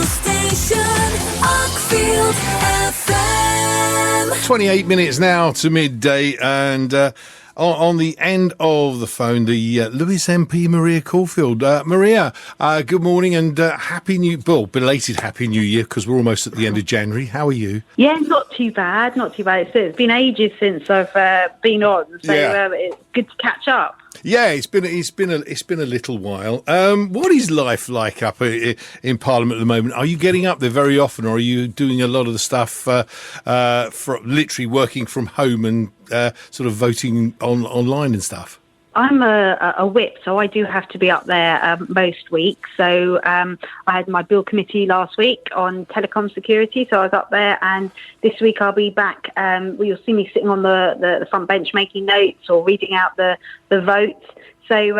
station, Uckfield FM. 28 minutes now to midday, and on the end of the phone, the Lewis MP, Maria Caulfield. Maria, good morning and belated Happy New Year, because we're almost at the end of January. How are you? Yeah, not too bad. It's been ages since I've been on, so it's good to catch up. Yeah, it's been a little while. What is life like up in Parliament at the moment? Are you getting up there very often, or are you doing a lot of the stuff for literally working from home and sort of voting online and stuff? I'm a whip, so I do have to be up there most weeks. So I had my bill committee last week on telecom security, so I was up there, and this week I'll be back. You'll see me sitting on the front bench making notes or reading out the votes. So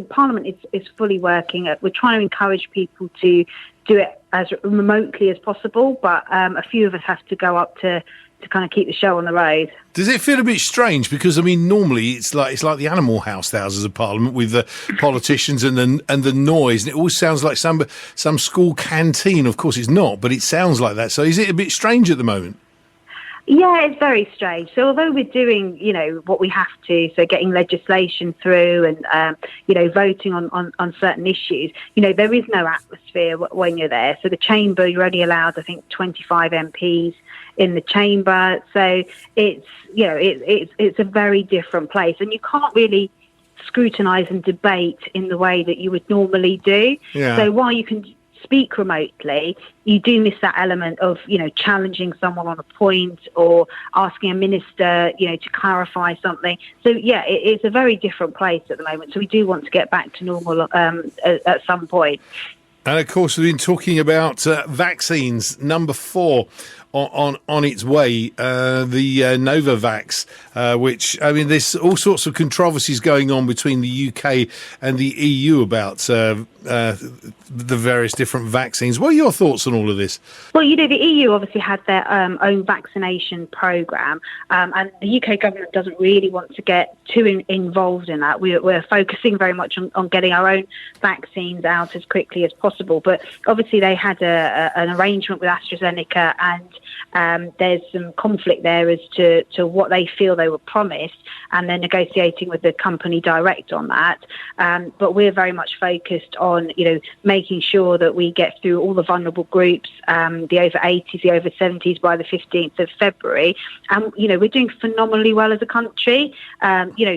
Parliament is fully working. We're trying to encourage people to do it as remotely as possible, but a few of us have to go up to kind of keep the show on the road. Does it feel a bit strange? Because I mean, normally it's like the Animal House, the Houses of Parliament, with the politicians and the noise, and it all sounds like some school canteen. Of course, it's not, but it sounds like that. So, is it a bit strange at the moment? Yeah, it's very strange. So although we're doing, what we have to, so getting legislation through and, voting on certain issues, there is no atmosphere when you're there. So the chamber, you're only allowed, I think, 25 MPs in the chamber. So it's a very different place, and you can't really scrutinise and debate in the way that you would normally do. Yeah. So while you can speak remotely, you do miss that element of, challenging someone on a point or asking a minister, to clarify something. So, yeah, it's a very different place at the moment. So we do want to get back to normal at some point. And, of course, we've been talking about vaccines, number 4 on its way, the Novavax, which, I mean, there's all sorts of controversies going on between the UK and the EU about the various different vaccines. What are your thoughts on all of this? Well, the EU obviously had their own vaccination programme, and the UK government doesn't really want to get too involved in that. We're focusing very much on getting our own vaccines out as quickly as possible. But obviously they had an arrangement with AstraZeneca, and there's some conflict there as to what they feel they were promised, and they're negotiating with the company direct on that. But we're very much focused on, making sure that we get through all the vulnerable groups, the over 80s, the over 70s by the 15th of February. And, we're doing phenomenally well as a country.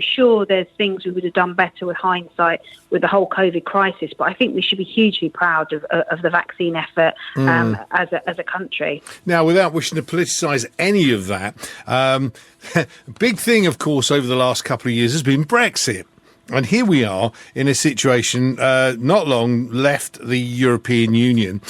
Sure, there's things we would have done better with hindsight with the whole COVID crisis, but I think we should be hugely proud of the vaccine effort as a country. Now, without wishing to politicise any of that, big thing, of course, over the last couple of years has been Brexit. And here we are in a situation not long left the European Union.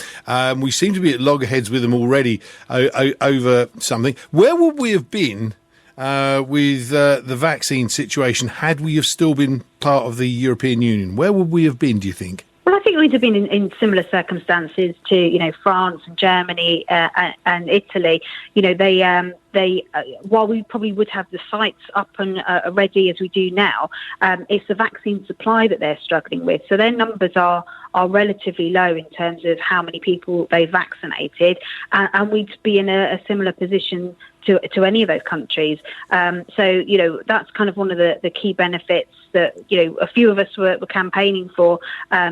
We seem to be at loggerheads with them already over something. Where would we have been with the vaccine situation had we have still been part of the European Union? Where would we have been, do you think? Well, I think we'd have been in similar circumstances to, France and Germany and Italy. They while we probably would have the sites up and ready as we do now, it's the vaccine supply that they're struggling with. So their numbers are relatively low in terms of how many people they vaccinated, and we'd be in a similar position to any of those countries. So, that's kind of one of the key benefits that, a few of us were campaigning for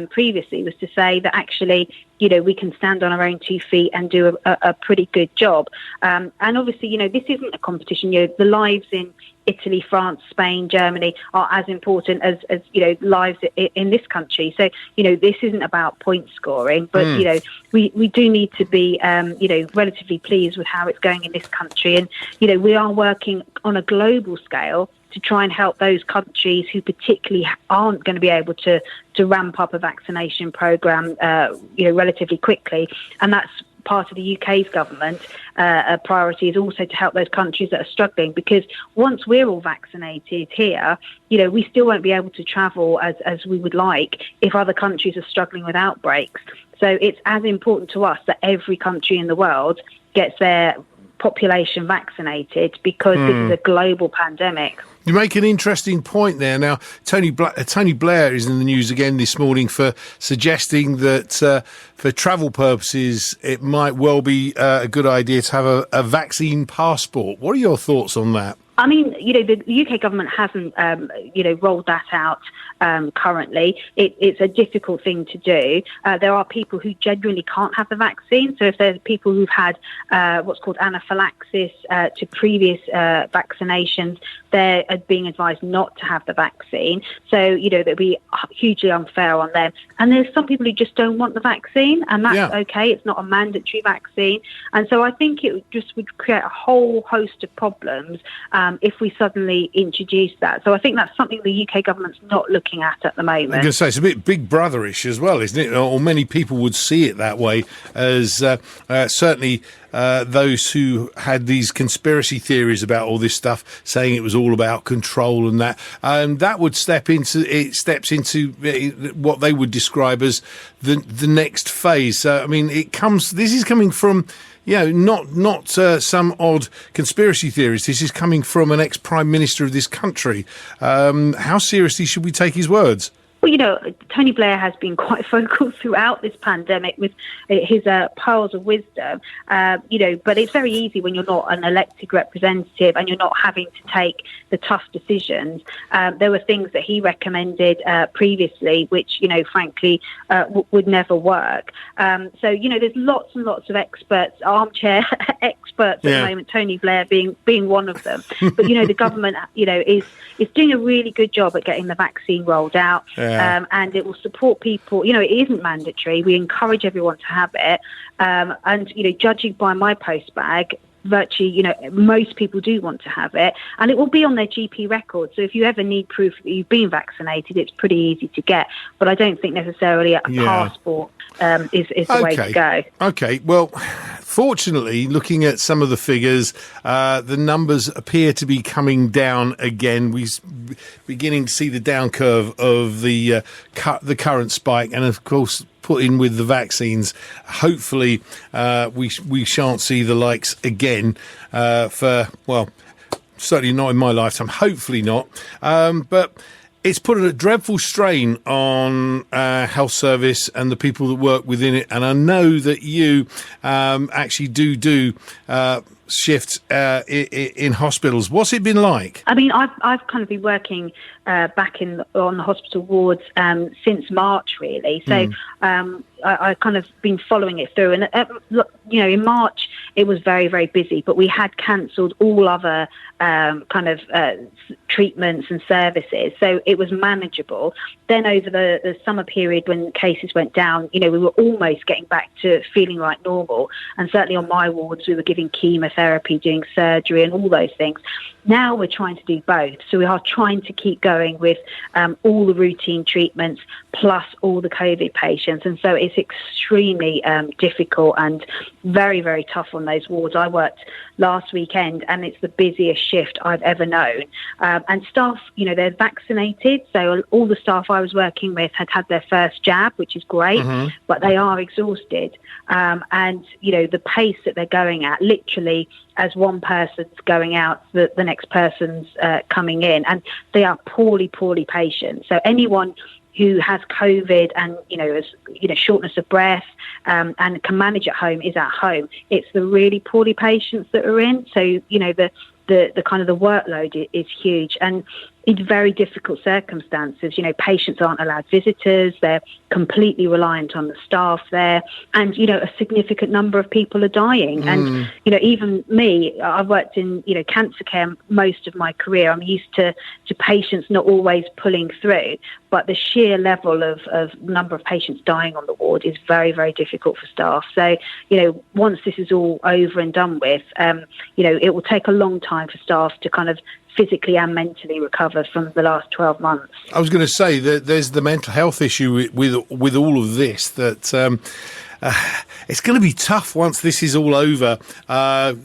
previously, was to say that actually, we can stand on our own 2 feet and do a pretty good job. And obviously, this isn't a competition. The lives in Italy, France, Spain, Germany are as important as lives in this country. So, this isn't about point scoring, but, we do need to be, relatively pleased with how it's going in this country. And, we are working on a global scale to try and help those countries who particularly aren't going to be able to ramp up a vaccination programme, relatively quickly. And that's part of the UK's government priority, is also to help those countries that are struggling, because once we're all vaccinated here, we still won't be able to travel as we would like if other countries are struggling with outbreaks. So it's as important to us that every country in the world gets their population vaccinated because this is a global pandemic. You make an interesting point there. Now, Tony Blair is in the news again this morning for suggesting that for travel purposes, it might well be a good idea to have a vaccine passport. What are your thoughts on that? I mean, the UK government hasn't, rolled that out currently. It's a difficult thing to do. There are people who genuinely can't have the vaccine. So if there's people who've had what's called anaphylaxis to previous vaccinations, they're being advised not to have the vaccine. So, that would be hugely unfair on them. And there's some people who just don't want the vaccine, and that's okay. It's not a mandatory vaccine. And so I think it just would create a whole host of problems if we suddenly introduce that. So I think that's something the UK government's not looking at the moment. I'm going to say it's a bit Big Brotherish as well, isn't it? Or many people would see it that way, as certainly those who had these conspiracy theories about all this stuff, saying it was all about control and that. That would steps into what they would describe as the next phase. So, I mean, this is coming from, not some odd conspiracy theorist. This is coming from an ex-prime minister of this country. How seriously should we take his words? Well, Tony Blair has been quite vocal throughout this pandemic with his pearls of wisdom, but it's very easy when you're not an elected representative and you're not having to take the tough decisions. There were things that he recommended previously, which, frankly, would never work. So, there's lots and lots of experts, armchair experts at the moment, Tony Blair being one of them. But, the government, is doing a really good job at getting the vaccine rolled out. And it will support people. It isn't mandatory. We encourage everyone to have it. And, judging by my postbag, virtually, most people do want to have it. And it will be on their GP record. So if you ever need proof that you've been vaccinated, it's pretty easy to get. But I don't think necessarily a passport is the way to go. Okay. Well, fortunately, looking at some of the figures, the numbers appear to be coming down again. We're beginning to see the down curve of the current spike, and of course, put in with the vaccines, hopefully we shan't see the likes again certainly not in my lifetime, hopefully not. But it's put a dreadful strain on health service and the people that work within it. And I know that you actually do shifts in hospitals. What's it been like? I mean, I've kind of been working back on the hospital wards since March, really. So I kind of been following it through. And, in March, it was very, very busy, but we had cancelled all other treatments and services. So it was manageable. Then over the summer period when cases went down, we were almost getting back to feeling like normal. And certainly on my wards, we were giving chemotherapy, doing surgery and all those things. Now we're trying to do both. So we are trying to keep going with all the routine treatments plus all the COVID patients. And so it's extremely difficult and very, very tough on those wards. I worked last weekend and it's the busiest shift I've ever known. And staff, they're vaccinated. So all the staff I was working with had their first jab, which is great, but they are exhausted. And, the pace that they're going at, literally, as one person's going out, the next person's coming in, and they are poorly patients. So anyone who has COVID and, has, shortness of breath and can manage at home is at home. It's the really poorly patients that are in. So, the kind of the workload is huge. And in very difficult circumstances, patients aren't allowed visitors. They're completely reliant on the staff there. And, a significant number of people are dying. And, even me, I've worked in, cancer care most of my career. I'm used to patients not always pulling through. But the sheer level of number of patients dying on the ward is very, very difficult for staff. So, once this is all over and done with, it will take a long time for staff to kind of physically and mentally recover from the last 12 months. I was going to say that there's the mental health issue with all of this, that it's going to be tough once this is all over,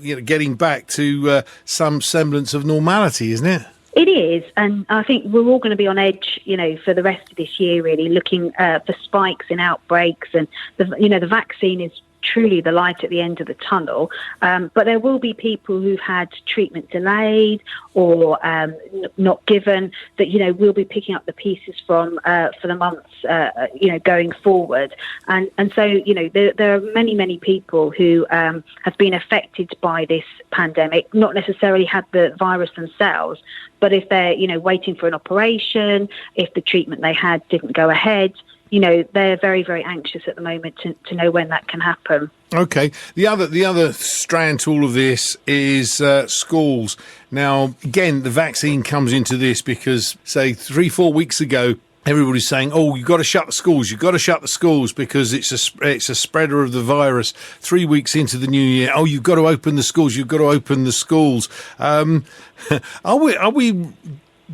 getting back to some semblance of normality, isn't it? It is, and I think we're all going to be on edge, for the rest of this year, really, looking for spikes in outbreaks. And, the vaccine is truly the light at the end of the tunnel. But there will be people who've had treatment delayed or not given that, we'll be picking up the pieces from for the months, going forward. And so, there are many, many people who have been affected by this pandemic, not necessarily had the virus themselves, but if they're, waiting for an operation, if the treatment they had didn't go ahead, they're very, very anxious at the moment to know when that can happen. Okay. The other strand to all of this is schools. Now, again, the vaccine comes into this because, say, 3-4 weeks ago, everybody's saying, you've got to shut the schools. You've got to shut the schools because it's a spreader of the virus. 3 weeks into the new year, you've got to open the schools. You've got to open the schools. Are we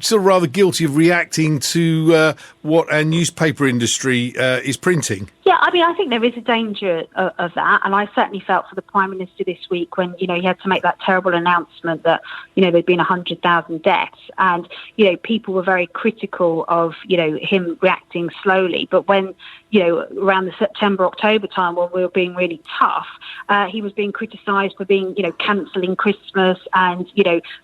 sort of rather guilty of reacting to what our newspaper industry is printing? Yeah, I think there is a danger of that, and I certainly felt for the Prime Minister this week when, he had to make that terrible announcement that, there'd been 100,000 deaths, and, people were very critical of, him reacting slowly. But when, around the September, October time when we were being really tough, he was being criticised for being, cancelling Christmas and,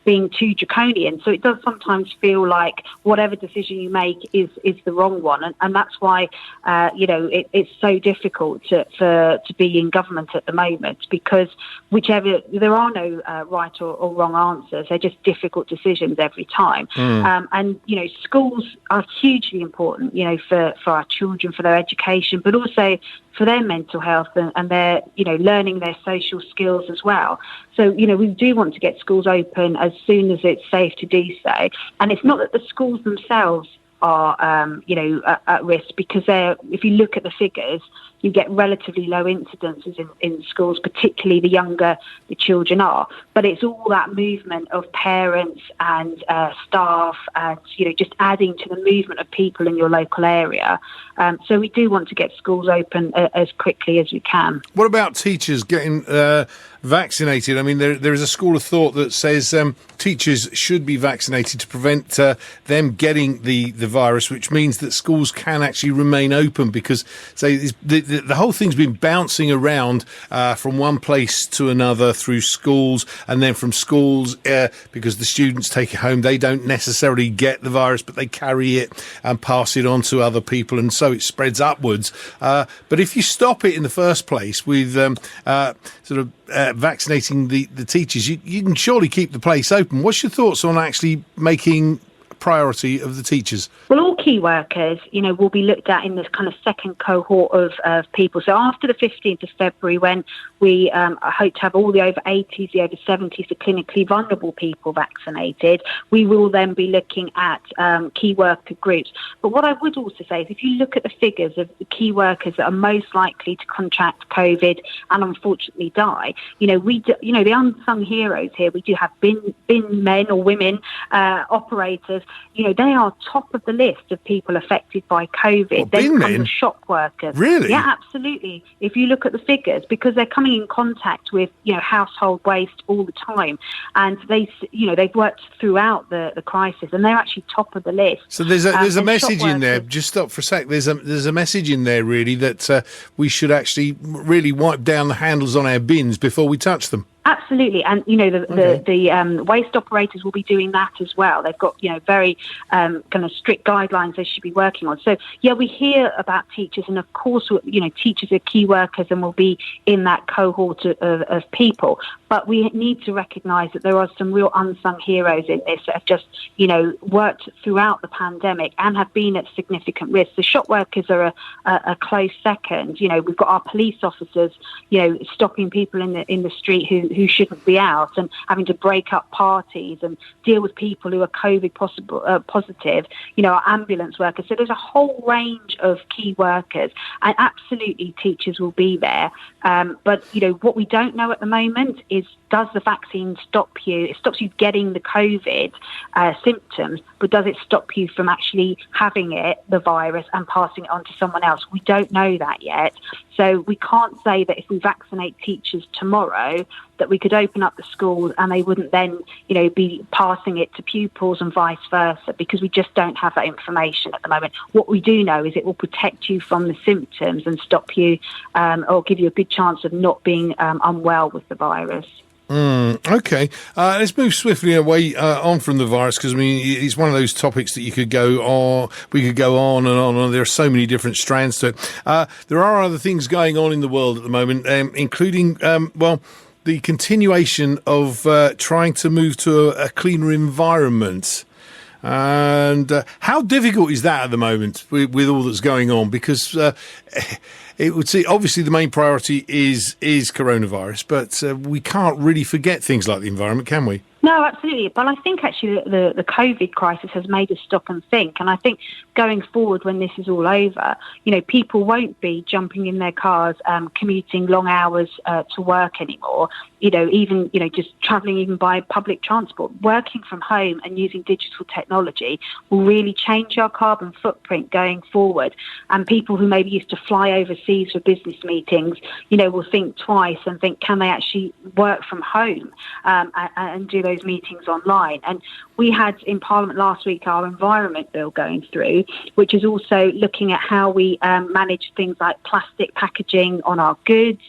being too draconian. So it does sometimes feel like whatever decision you make is the wrong one, and that's why, it's so difficult to be in government at the moment, because there are no right or wrong answers. They're just difficult decisions every time. And schools are hugely important, for our children, for their education, but also for their mental health and their, learning their social skills as well. So, we do want to get schools open as soon as it's safe to do so. And it's not that the schools themselves are, at risk, because if you look at the figures, you get relatively low incidences in schools, particularly the younger the children are. But it's all that movement of parents and staff and, just adding to the movement of people in your local area. So we do want to get schools open as quickly as we can. What about teachers getting vaccinated? I mean, there is a school of thought that says teachers should be vaccinated to prevent them getting the virus, which means that schools can actually remain open, because, say, the whole thing's been bouncing around from one place to another through schools, and then from schools, because the students take it home, they don't necessarily get the virus, but they carry it and pass it on to other people, and so it spreads upwards. But if you stop it in the first place with vaccinating the teachers, you can surely keep the place open. What's your thoughts on actually making priority of the teachers? Well, all key workers, will be looked at in this kind of second cohort of people. So after the 15th of February, when we hope to have all the over 80s, the over 70s, the clinically vulnerable people vaccinated, we will then be looking at key worker groups. But what I would also say is, if you look at the figures of the key workers that are most likely to contract COVID and unfortunately die, the unsung heroes here, we do have bin men or women operators. They are top of the list of people affected by COVID. They come as shop workers. Really? Yeah, absolutely. If you look at the figures, because they're coming in contact with, household waste all the time, and they've worked throughout the crisis, and they're actually top of the list. So there's a message in there. Just stop for a sec. There's a message in there really that we should actually really wipe down the handles on our bins before we touch them. Absolutely, and the waste operators will be doing that as well. They've got very kind of strict guidelines they should be working on. So yeah, we hear about teachers, and of course, teachers are key workers and will be in that cohort of people. But we need to recognise that there are some real unsung heroes in this that have just worked throughout the pandemic and have been at significant risk. The shop workers are a close second. We've got our police officers, stopping people in the street who shouldn't be out, and having to break up parties and deal with people who are COVID positive, our ambulance workers. So there's a whole range of key workers, and absolutely teachers will be there. But, what we don't know at the moment is, does the vaccine stop you? It stops you getting the COVID symptoms, but does it stop you from actually having the virus, and passing it on to someone else? We don't know that yet. So we can't say that if we vaccinate teachers tomorrow, that we could open up the schools and they wouldn't then, be passing it to pupils and vice versa, because we just don't have that information at the moment. What we do know is it will protect you from the symptoms and stop you or give you a good chance of not being unwell with the virus. Okay, let's move swiftly away on from the virus, because it's one of those topics that you could go on. We could go on and on, and there are so many different strands to it. There are other things going on in the world at the moment, including the continuation of trying to move to a cleaner environment. And how difficult is that at the moment with all that's going on? Because it would seem obviously the main priority is coronavirus, but we can't really forget things like the environment, can we? No, absolutely. But I think actually the COVID crisis has made us stop and think. And I think going forward, when this is all over, people won't be jumping in their cars, commuting long hours to work anymore. Even just travelling even by public transport. Working from home and using digital technology will really change our carbon footprint going forward. And people who maybe used to fly overseas for business meetings, will think twice and think, can they actually work from home and do those meetings online? And we had in Parliament last week our environment bill going through, which is also looking at how we manage things like plastic packaging on our goods.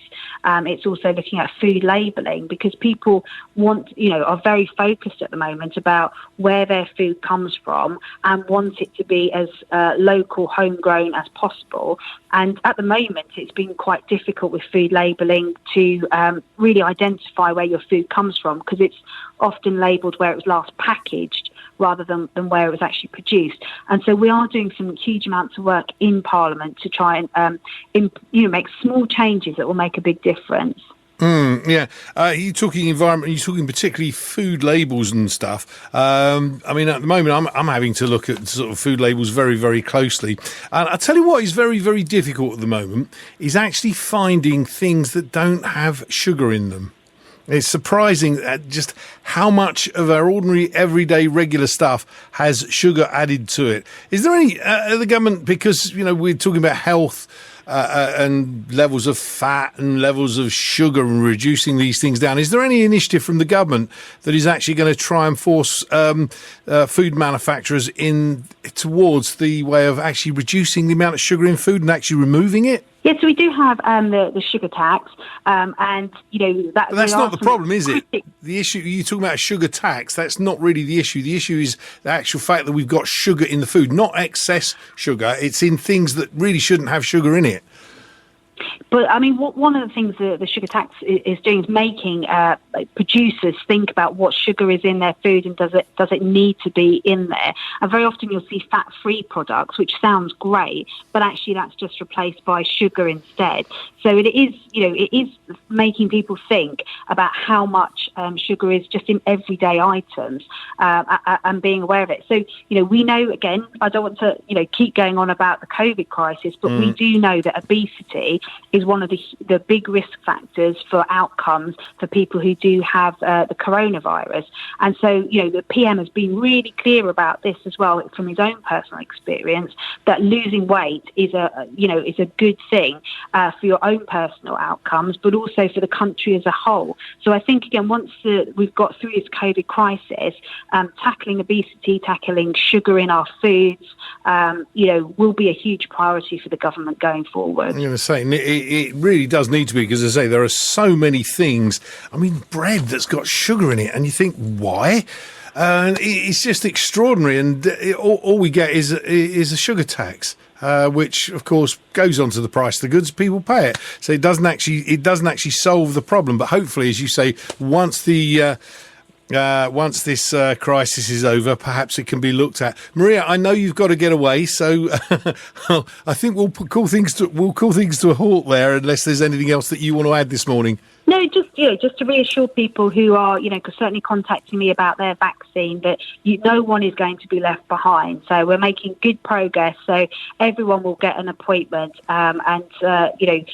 It's also looking at food labelling, because people are very focused at the moment about where their food comes from and want it to be as local, homegrown as possible. And at the moment, it's been quite difficult with food labelling to really identify where your food comes from, because it's often labelled where it was last packaged rather than where it was actually produced. And so we are doing some huge amounts of work in Parliament to try and make small changes that will make a big difference. Yeah. You're talking environment, you're talking particularly food labels and stuff. At the moment, I'm having to look at sort of food labels very, very closely. And I'll tell you what is very, very difficult at the moment is actually finding things that don't have sugar in them. It's surprising just how much of our ordinary, everyday, regular stuff has sugar added to it. Is there any, the government, because, we're talking about health and levels of fat and levels of sugar and reducing these things down, is there any initiative from the government that is actually going to try and force food manufacturers in towards the way of actually reducing the amount of sugar in food and actually removing it? Yes, we do have the sugar tax, and that. But that's not the problem, is it? The issue you're talking about a sugar tax. That's not really the issue. The issue is the actual fact that we've got sugar in the food, not excess sugar. It's in things that really shouldn't have sugar in it. But one of the things the sugar tax is doing is making producers think about what sugar is in their food and does it need to be in there. And very often you'll see fat-free products, which sounds great, but actually that's just replaced by sugar instead. So it is making people think about how much sugar is just in everyday items and being aware of it. So we know, again, I don't want to keep going on about the COVID crisis, but we do know that obesity is one of the big risk factors for outcomes for people who do have the coronavirus. And so, the PM has been really clear about this as well from his own personal experience, that losing weight is a good thing for your own personal outcomes, but also for the country as a whole. So I think, again, once we've got through this COVID crisis, tackling obesity, tackling sugar in our foods, will be a huge priority for the government going forward. I'm going to say, it really does need to be, because, as I say, there are so many things. Bread that's got sugar in it, and you think, why? It's just extraordinary, and all we get is a sugar tax, which, of course, goes onto the price of the goods. People pay it, so it doesn't actually solve the problem. But hopefully, as you say, once this crisis is over, perhaps it can be looked at. Maria, I know you've got to get away, so I think we'll call things to a halt there, unless there's anything else that you want to add this morning. No, just to reassure people who are, certainly contacting me about their vaccine, that no one is going to be left behind. So we're making good progress. So everyone will get an appointment, we're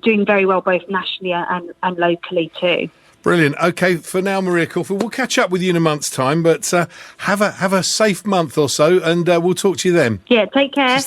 doing very well both nationally and locally too. Brilliant. Okay, for now, Maria Caulfield, we'll catch up with you in a month's time, but have a safe month or so, and we'll talk to you then. Yeah, take care.